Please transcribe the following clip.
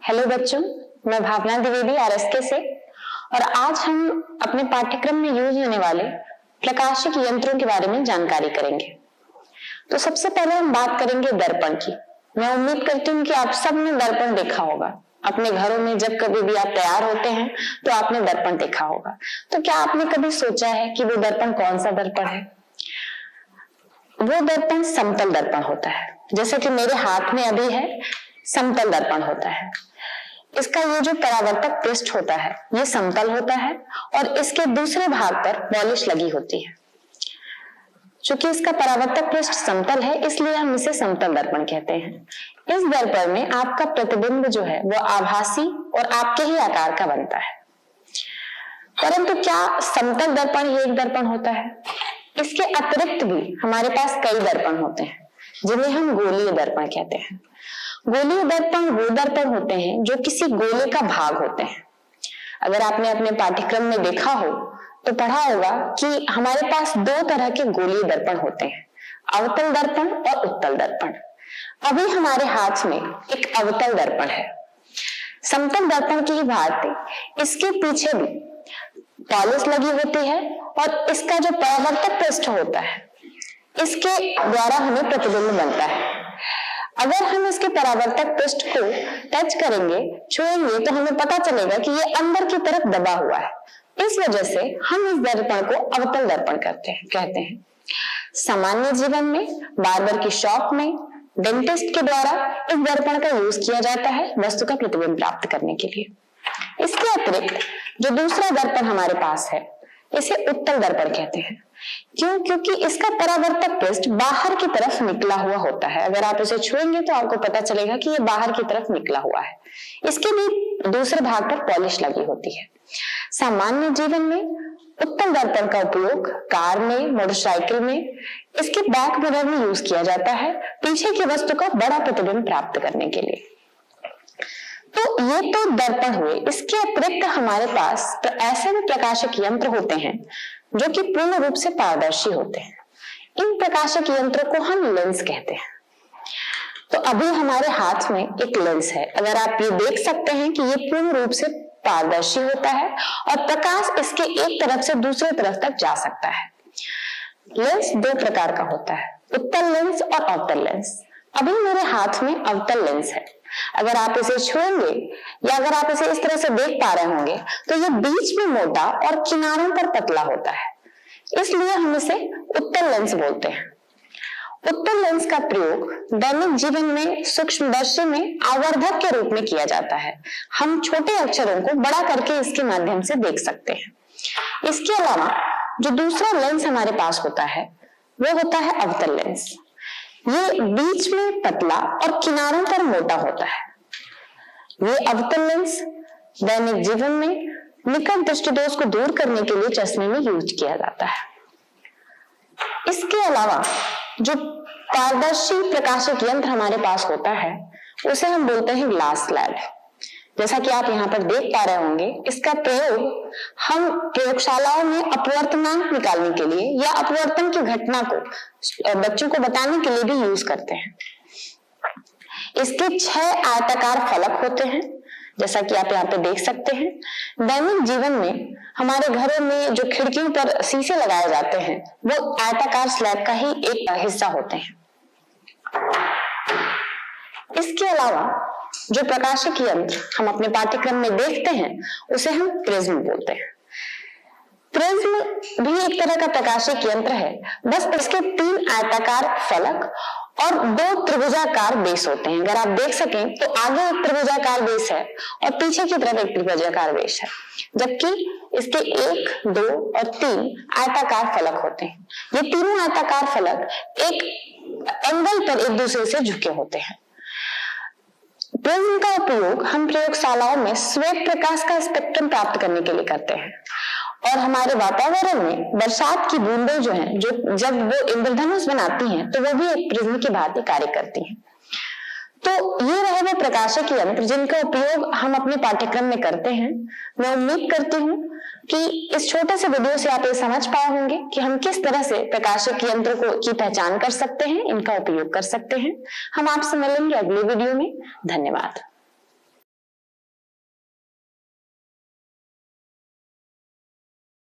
Hello बच्चों, मैं भावना Dwivedi RSK से और आज हम अपने पाठ्यक्रम में यूज होने वाले प्रकाशिक यंत्रों के बारे में जानकारी करेंगे। तो सबसे पहले हम बात करेंगे दर्पण की। मैं उम्मीद करती हूँ कि आप सबने दर्पण देखा होगा। अपने घरों में जब कभी भी आप तैयार होते हैं तो आपने दर्पण देखा होगा। तो क्या आपने कभी सोचा है कि वो दर्पण कौन सा दर्पण है? वो दर्पण समतल दर्पण होता है। जैसे कि मेरे हाथ में अभी है, समतल दर्पण होता है। इसका ये जो परावर्तक पृष्ठ होता है ये समतल होता है और इसके दूसरे भाग पर पॉलिश लगी होती है। चूंकि इसका परावर्तक पृष्ठ समतल है इसलिए हम इसे समतल दर्पण कहते हैं। इस दर्पण में आपका प्रतिबिंब जो है वो आभासी और आपके ही आकार का बनता है। परंतु क्या समतल दर्पण ही एक दर्पण होता है? इसके अतिरिक्त भी हमारे पास कई दर्पण होते हैं जिन्हें हम गोलीय दर्पण कहते हैं। गोलीय दर्पण वो दर्पण होते हैं जो किसी गोले का भाग होते हैं। अगर आपने अपने पाठ्यक्रम में देखा हो तो पढ़ा होगा कि हमारे पास दो तरह के गोलीय दर्पण होते हैं, अवतल दर्पण और उत्तल दर्पण। अभी हमारे हाथ में एक अवतल दर्पण है। समतल दर्पण की ही भांति इसके पीछे भी पॉलिश लगी होती है और इसका जो परावर्तक पृष्ठ होता है इसके द्वारा हमें प्रतिबिंब बनता है। अगर हम इसके परावर्तक पृष्ठ को टच करेंगे, छुएंगे, तो हमें पता चलेगा कि ये अंदर की तरफ दबा हुआ है। इस वजह से हम इस दर्पण को अवतल दर्पण कहते हैं। सामान्य जीवन में, बार्बर की शॉप में, डेंटिस्ट के द्वारा इस दर्पण का यूज किया जाता है वस्तु का प्रतिबिंब प्राप्त करने के लिए। इसके अतिरिक्त जो दूसरा दर्पण हमारे पास है इसे उत्तल दर्पण कहते हैं। क्यों? क्योंकि इसका परावर्तक पृष्ठ बाहर की तरफ निकला हुआ होता है। अगर आप इसे छुएंगे तो आपको पता चलेगा कि ये बाहर की तरफ निकला हुआ है। इसके भी दूसरे भाग पर पॉलिश लगी होती है। सामान्य जीवन में उत्तल दर्पण का उपयोग कार में, मोटरसाइकिल में, इसके बैक मिरर में यूज किया जाता है पीछे की वस्तु का बड़ा प्रतिबिंब प्राप्त करने के लिए। तो ये तो दर्पण हुए। इसके अतिरिक्त हमारे पास तो ऐसे भी प्रकाशक यंत्र होते हैं जो कि पूर्ण रूप से पारदर्शी होते हैं। इन प्रकाशक यंत्रों को हम लेंस कहते हैं। तो अभी हमारे हाथ में एक लेंस है। अगर आप ये देख सकते हैं कि ये पूर्ण रूप से पारदर्शी होता है और प्रकाश इसके एक तरफ से दूसरे तरफ तक जा सकता है। लेंस दो प्रकार का होता है, उत्तल लेंस और अवतल लेंस। अभी मेरे हाथ में अवतल लेंस है। अगर आप इसे छुएंगे या अगर आप इसे इस तरह से देख पा रहे होंगे तो ये बीच में मोटा और किनारों पर पतला होता है, इसलिए हम इसे उत्तल लेंस बोलते हैं। उत्तल लेंस का प्रयोग दैनिक जीवन में सूक्ष्मदर्शी में आवर्धक के रूप में किया जाता है। हम छोटे अक्षरों को बड़ा करके इसके माध्यम से देख सकते हैं। इसके अलावा जो दूसरा लेंस हमारे पास होता है वो होता है अवतल लेंस। ये बीच में पतला और किनारों पर मोटा होता है। ये अवतल लेंस दैनिक जीवन में निकट दृष्टिदोष को दूर करने के लिए चश्मे में यूज किया जाता है। इसके अलावा जो पारदर्शी प्रकाशक यंत्र हमारे पास होता है उसे हम बोलते हैं ग्लास स्लैब। जैसा कि आप यहाँ पर देख पा रहे होंगे, इसका प्रयोग हम प्रयोगशालाओं में अपवर्तनांक निकालने के लिए या अपवर्तन की घटना को बच्चों को बताने के लिए भी यूज करते हैं। इसके 6 आयताकार फलक होते हैं, जैसा कि आप यहाँ पे देख सकते हैं। दैनिक जीवन में हमारे घरों में जो खिड़कियों पर शीशे लगाए जाते हैं वो आयताकार स्लैब का ही एक हिस्सा होते हैं। इसके अलावा जो प्रकाशक यंत्र हम अपने पाठ्यक्रम में देखते हैं उसे हम प्रिज्म बोलते हैं। प्रिज्म भी एक तरह का प्रकाशक यंत्र है, बस इसके 3 आयताकार फलक और 2 त्रिभुजाकार बेस होते हैं। अगर आप देख सकें तो आगे एक त्रिभुजाकार बेस है और पीछे की तरफ एक त्रिभुजाकार बेस है, जबकि इसके 1, 2 और 3 आयताकार फलक होते हैं। ये तीनों आयताकार फलक एक एंगल पर एक दूसरे से झुके होते हैं। प्रिज्म का उपयोग हम प्रयोगशालाओं में श्वेत प्रकाश का स्पेक्ट्रम प्राप्त करने के लिए करते हैं और हमारे वातावरण में बरसात की बूंदें जो हैं, जो जब वो इंद्रधनुष बनाती हैं तो वो भी एक प्रिज्म की भांति कार्य करती हैं। तो ये रहे वो प्रकाशक यंत्र जिनका उपयोग हम अपने पाठ्यक्रम में करते हैं। मैं उम्मीद करती हूँ कि इस छोटे से वीडियो से आप ये समझ पाए होंगे कि हम किस तरह से प्रकाशक यंत्र की पहचान कर सकते हैं, इनका उपयोग कर सकते हैं। हम आपसे मिलेंगे अगले वीडियो में। धन्यवाद।